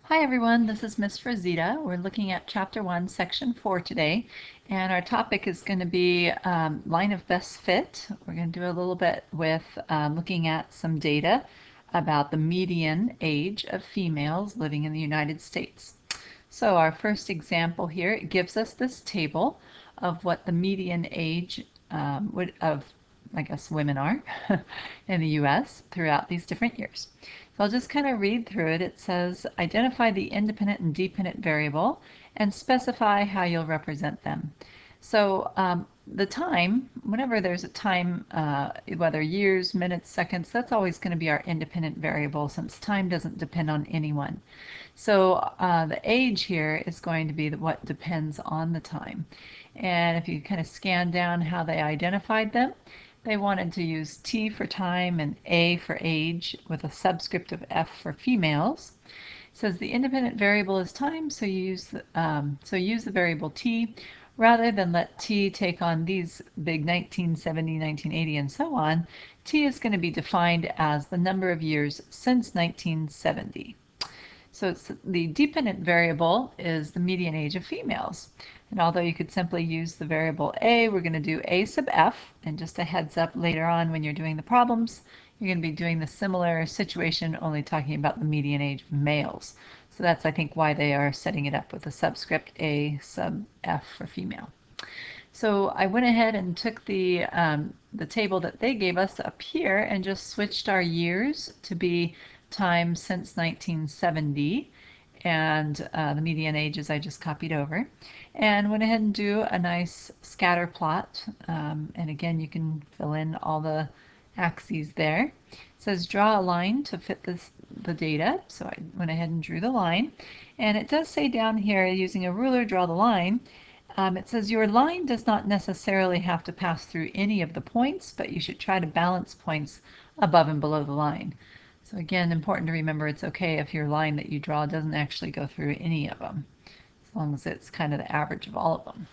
Hi everyone, this is Miss Frazita. We're looking at Chapter 1, Section 4 today, and our topic is going to be line of best fit. We're going to do a little bit with looking at some data about the median age of females living in the United States. So our first example here, it gives us this table of what the median age of, I guess, women are in the U.S. throughout these different years. So I'll just kind of read through it. It says, identify the independent and dependent variable and specify how you'll represent them. So the time, whenever there's a time, whether years, minutes, seconds, that's always going to be our independent variable since time doesn't depend on anyone. So the age here is going to be what depends on the time. And if you kind of scan down how they identified them, they wanted to use T for time and A for age with a subscript of F for females. It says the independent variable is time, so use the variable T rather than let T take on these big 1970, 1980, and so on. T is going to be defined as the number of years since 1970. So the dependent variable is the median age of females. And although you could simply use the variable A, we're going to do A sub F. And just a heads up, later on when you're doing the problems, you're going to be doing the similar situation, only talking about the median age of males. So that's, I think, why they are setting it up with a subscript A sub F for female. So I went ahead and took the table that they gave us up here and just switched our years to be time since 1970, and the median ages I just copied over, and went ahead and do a nice scatter plot. And again, you can fill in all the axes there. It says draw a line to fit the data, so I went ahead and drew the line, and it does say down here, using a ruler, draw the line. It says your line does not necessarily have to pass through any of the points, but you should try to balance points above and below the line. So again, important to remember it's okay if your line that you draw doesn't actually go through any of them, as long as it's kind of the average of all of them.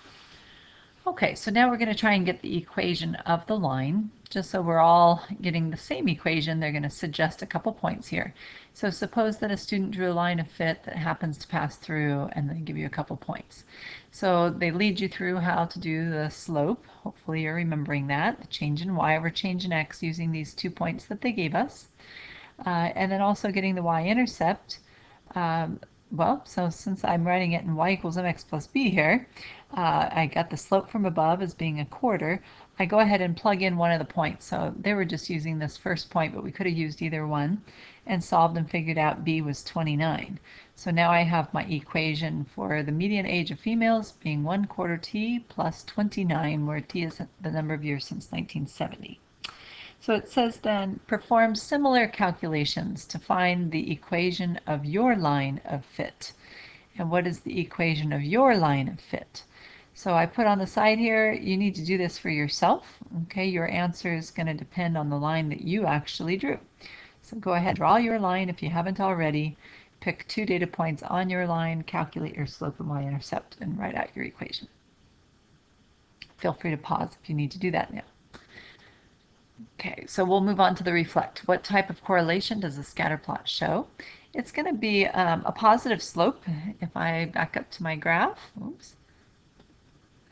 Okay, so now we're going to try and get the equation of the line. Just so we're all getting the same equation, they're going to suggest a couple points here. So suppose that a student drew a line of fit that happens to pass through, and they give you a couple points. So they lead you through how to do the slope. Hopefully you're remembering that. The change in y over change in x using these 2 points that they gave us. And then also getting the y-intercept. Well, so since I'm writing it in y equals mx plus b here, I got the slope from above as being a quarter. I go ahead and plug in one of the points. So they were just using this first point, but we could have used either one, and solved and figured out b was 29. So now I have my equation for the median age of females being 1/4 t plus 29, where t is the number of years since 1970. So it says then, perform similar calculations to find the equation of your line of fit. And what is the equation of your line of fit? So I put on the side here, you need to do this for yourself. Okay, your answer is going to depend on the line that you actually drew. So go ahead, draw your line if you haven't already. Pick 2 data points on your line, calculate your slope and y-intercept, and write out your equation. Feel free to pause if you need to do that now. Okay, so we'll move on to the reflect. What type of correlation does the scatter plot show? It's going to be a positive slope. If I back up to my graph, oops,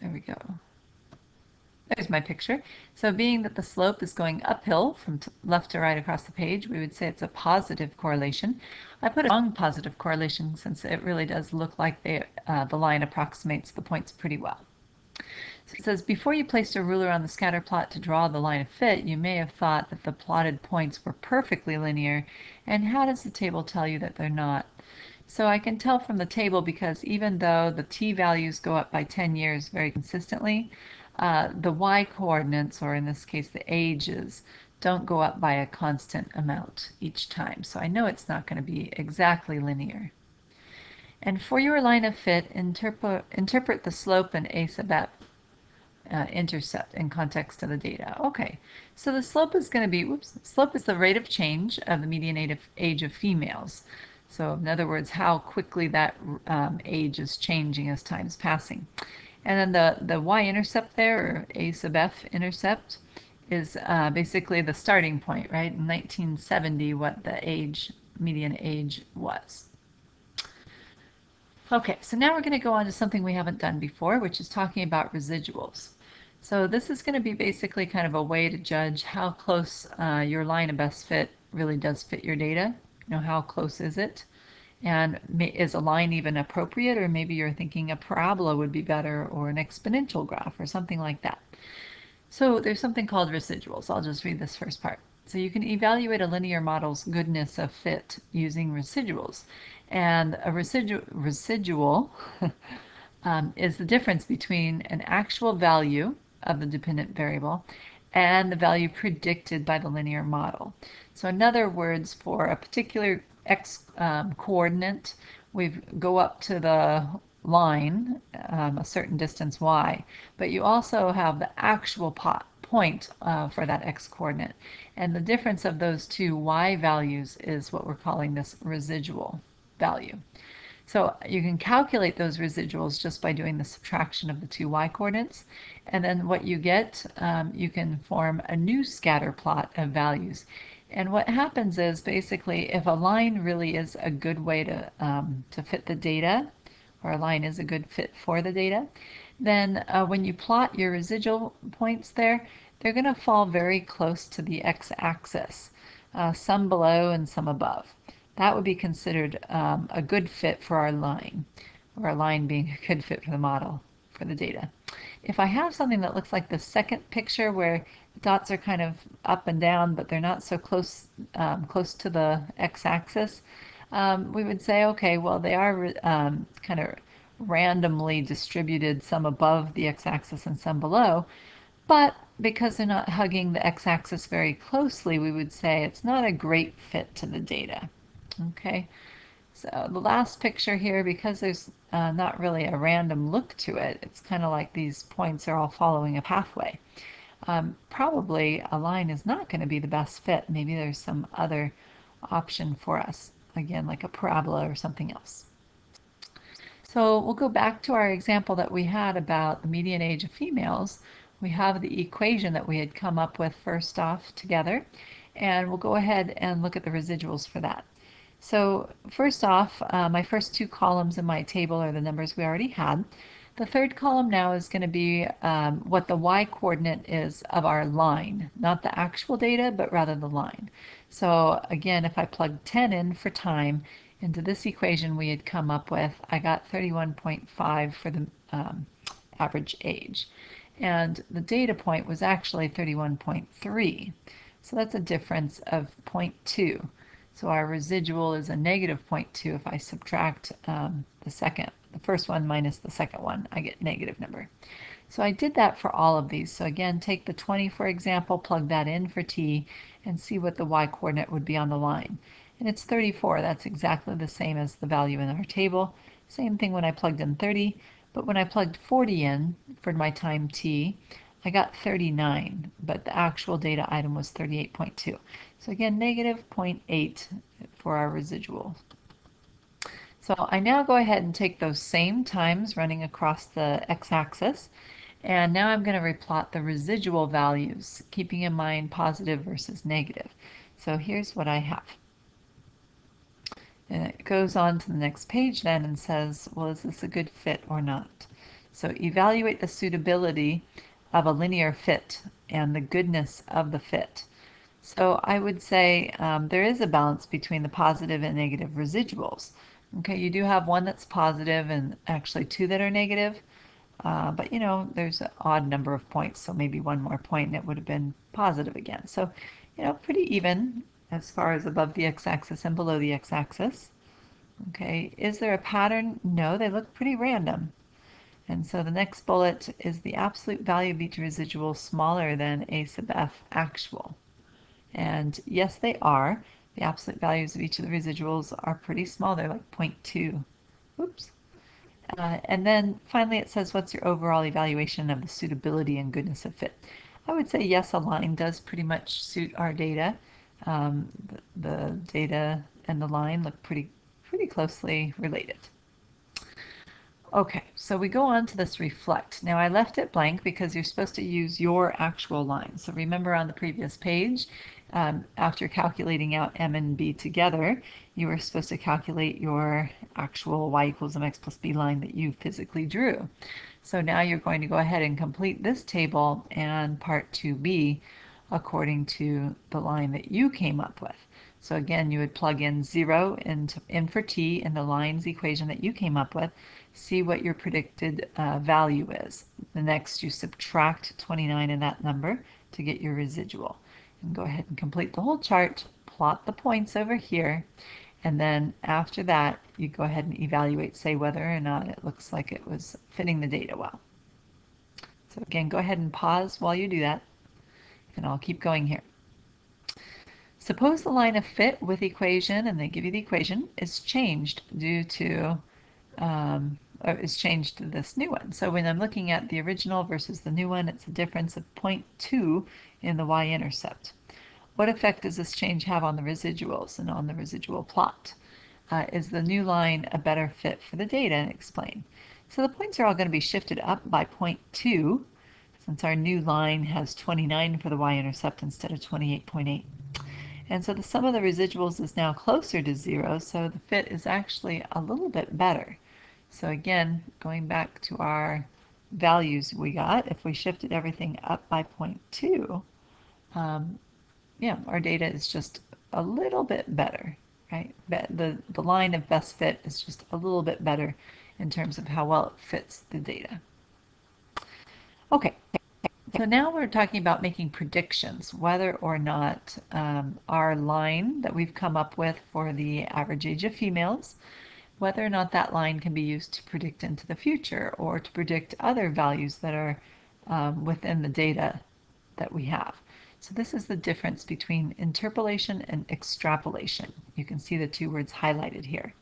there we go. There's my picture. So being that the slope is going uphill from left to right across the page, we would say it's a positive correlation. I put a strong positive correlation since it really does look like the line approximates the points pretty well. So it says, before you placed a ruler on the scatter plot to draw the line of fit, you may have thought that the plotted points were perfectly linear. And how does the table tell you that they're not? So I can tell from the table because even though the t values go up by 10 years very consistently, the y coordinates, or in this case the ages, don't go up by a constant amount each time. So I know it's not going to be exactly linear. And for your line of fit, interpret the slope and a sub f intercept in context of the data. Okay, so the slope is going to be, slope is the rate of change of the median age of females. So in other words, how quickly that age is changing as time is passing. And then the y-intercept there, or a sub f intercept, is basically the starting point, right? In 1970, what the median age was. Okay, so now we're going to go on to something we haven't done before, which is talking about residuals. So this is going to be basically kind of a way to judge how close your line of best fit really does fit your data. You know, how close is it? And is a line even appropriate? Or maybe you're thinking a parabola would be better, or an exponential graph, or something like that. So there's something called residuals. I'll just read this first part. So you can evaluate a linear model's goodness of fit using residuals. And a residual is the difference between an actual value of the dependent variable and the value predicted by the linear model. So in other words, for a particular x coordinate, we go up to the line a certain distance y, but you also have the actual point for that x coordinate. And the difference of those two y values is what we're calling this residual value. So you can calculate those residuals just by doing the subtraction of the two y coordinates. And then what you get, you can form a new scatter plot of values. And what happens is basically if a line really is a good way to fit the data, or a line is a good fit for the data, then when you plot your residual points there, they're going to fall very close to the x-axis, some below and some above. That would be considered a good fit for our line, or a line being a good fit for the model, for the data. If I have something that looks like the second picture where the dots are kind of up and down, but they're not so close to the x-axis, we would say, okay, well, they are kind of randomly distributed, some above the x-axis and some below, but because they're not hugging the x-axis very closely, we would say it's not a great fit to the data. Okay, so the last picture here, because there's not really a random look to it, it's kind of like these points are all following a pathway. Probably a line is not going to be the best fit. Maybe there's some other option for us, again, like a parabola or something else. So we'll go back to our example that we had about the median age of females. We have the equation that we had come up with first off together, and we'll go ahead and look at the residuals for that. So first off, my first two columns in my table are the numbers we already had. The third column now is going to be what the y-coordinate is of our line, not the actual data, but rather the line. So again, if I plug 10 in for time into this equation we had come up with, I got 31.5 for the average age. And the data point was actually 31.3. So that's a difference of 0.2. So our residual is a negative 0.2. If I subtract the first one minus the second one, I get negative number. So I did that for all of these. So again, take the 20 for example, plug that in for t, and see what the y-coordinate would be on the line. And it's 34. That's exactly the same as the value in our table. Same thing when I plugged in 30, but when I plugged 40 in for my time t, I got 39, but the actual data item was 38.2. So again, negative 0.8 for our residual. So I now go ahead and take those same times running across the x-axis, and now I'm going to replot the residual values, keeping in mind positive versus negative. So here's what I have. And it goes on to the next page then and says, well, is this a good fit or not? So evaluate the suitability of a linear fit and the goodness of the fit. So I would say there is a balance between the positive and negative residuals. Okay, you do have one that's positive and actually two that are negative, but you know, there's an odd number of points, so maybe one more point and it would have been positive again. So, you know, pretty even as far as above the x-axis and below the x-axis. Okay, is there a pattern? No, they look pretty random. And so the next bullet is the absolute value of each residual smaller than a sub f actual. And yes, they are. The absolute values of each of the residuals are pretty small. They're like 0.2. Oops. And then finally it says, what's your overall evaluation of the suitability and goodness of fit? I would say yes, a line does pretty much suit our data. The data and the line look pretty closely related. Okay, so we go on to this reflect. Now I left it blank because you're supposed to use your actual line. So remember on the previous page, after calculating out m and b together, you were supposed to calculate your actual y equals mx plus b line that you physically drew. So now you're going to go ahead and complete this table and part 2b according to the line that you came up with. So again, you would plug in 0 in for t in the line's equation that you came up with, see what your predicted value is. The next, you subtract 29 in that number to get your residual. And go ahead and complete the whole chart, plot the points over here, and then after that, you go ahead and evaluate, say whether or not it looks like it was fitting the data well. So again, go ahead and pause while you do that, and I'll keep going here. Suppose the line of fit with equation, and they give you the equation, is changed due to, or is changed to this new one. So when I'm looking at the original versus the new one, it's a difference of 0.2 in the y-intercept. What effect does this change have on the residuals and on the residual plot? Is the new line a better fit for the data? And explain. So the points are all going to be shifted up by 0.2, since our new line has 29 for the y-intercept instead of 28.8. And so the sum of the residuals is now closer to 0, so the fit is actually a little bit better. So again, going back to our values we got, if we shifted everything up by 0.2, yeah, our data is just a little bit better, right? The line of best fit is just a little bit better in terms of how well it fits the data. Okay. So now we're talking about making predictions, whether or not our line that we've come up with for the average age of females, whether or not that line can be used to predict into the future or to predict other values that are within the data that we have. So this is the difference between interpolation and extrapolation. You can see the two words highlighted here.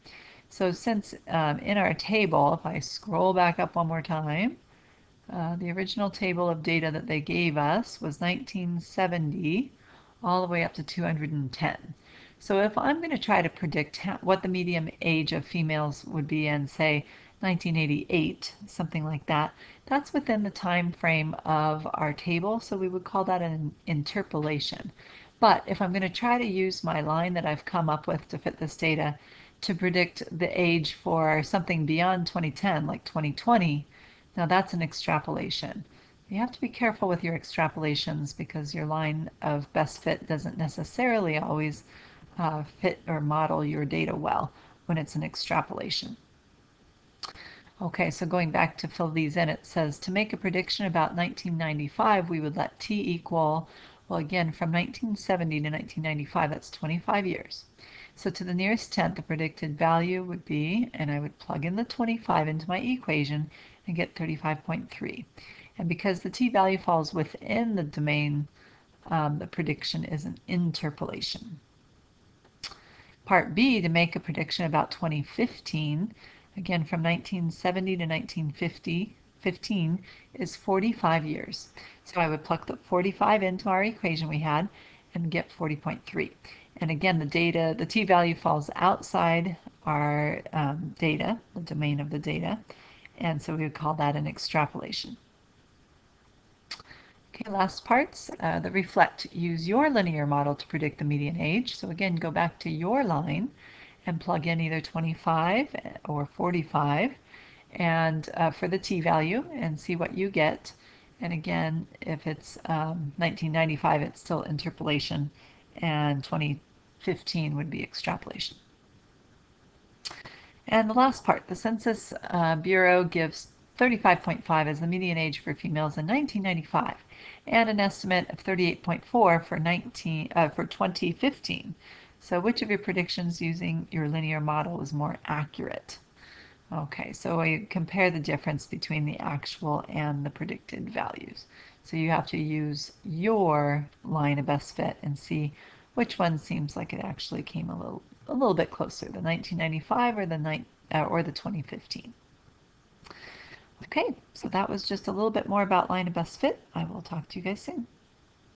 So since in our table, if I scroll back up one more time, the original table of data that they gave us was 1970 all the way up to 210. So if I'm going to try to predict what the median age of females would be in, say, 1988, something like that, that's within the time frame of our table, so we would call that an interpolation. But if I'm going to try to use my line that I've come up with to fit this data to predict the age for something beyond 2010, like 2020, now that's an extrapolation. You have to be careful with your extrapolations because your line of best fit doesn't necessarily always fit or model your data well when it's an extrapolation. Okay, so going back to fill these in, it says to make a prediction about 1995, we would let t equal, well again, from 1970 to 1995, that's 25 years. So to the nearest tenth, the predicted value would be, and I would plug in the 25 into my equation and get 35.3. And because the t-value falls within the domain, the prediction is an interpolation. Part B, to make a prediction about 2015, again from 1970 to 1915 is 45 years. So I would plug the 45 into our equation we had and get 40.3. And again, the data, the t-value falls outside our data, the domain of the data, and so we would call that an extrapolation. Okay, last parts, the reflect. Use your linear model to predict the median age. So again, go back to your line and plug in either 25 or 45 and for the t-value and see what you get. And again, if it's 1995, it's still interpolation, and 2015 would be extrapolation. And the last part, the Census Bureau gives 35.5 as the median age for females in 1995 and an estimate of 38.4 for 2015. So which of your predictions using your linear model is more accurate? Okay, so we compare the difference between the actual and the predicted values. So you have to use your line of best fit and see which one seems like it actually came a little bit closer, the 1995 or the 2015. Okay, so that was just a little bit more about line of best fit. I will talk to you guys soon.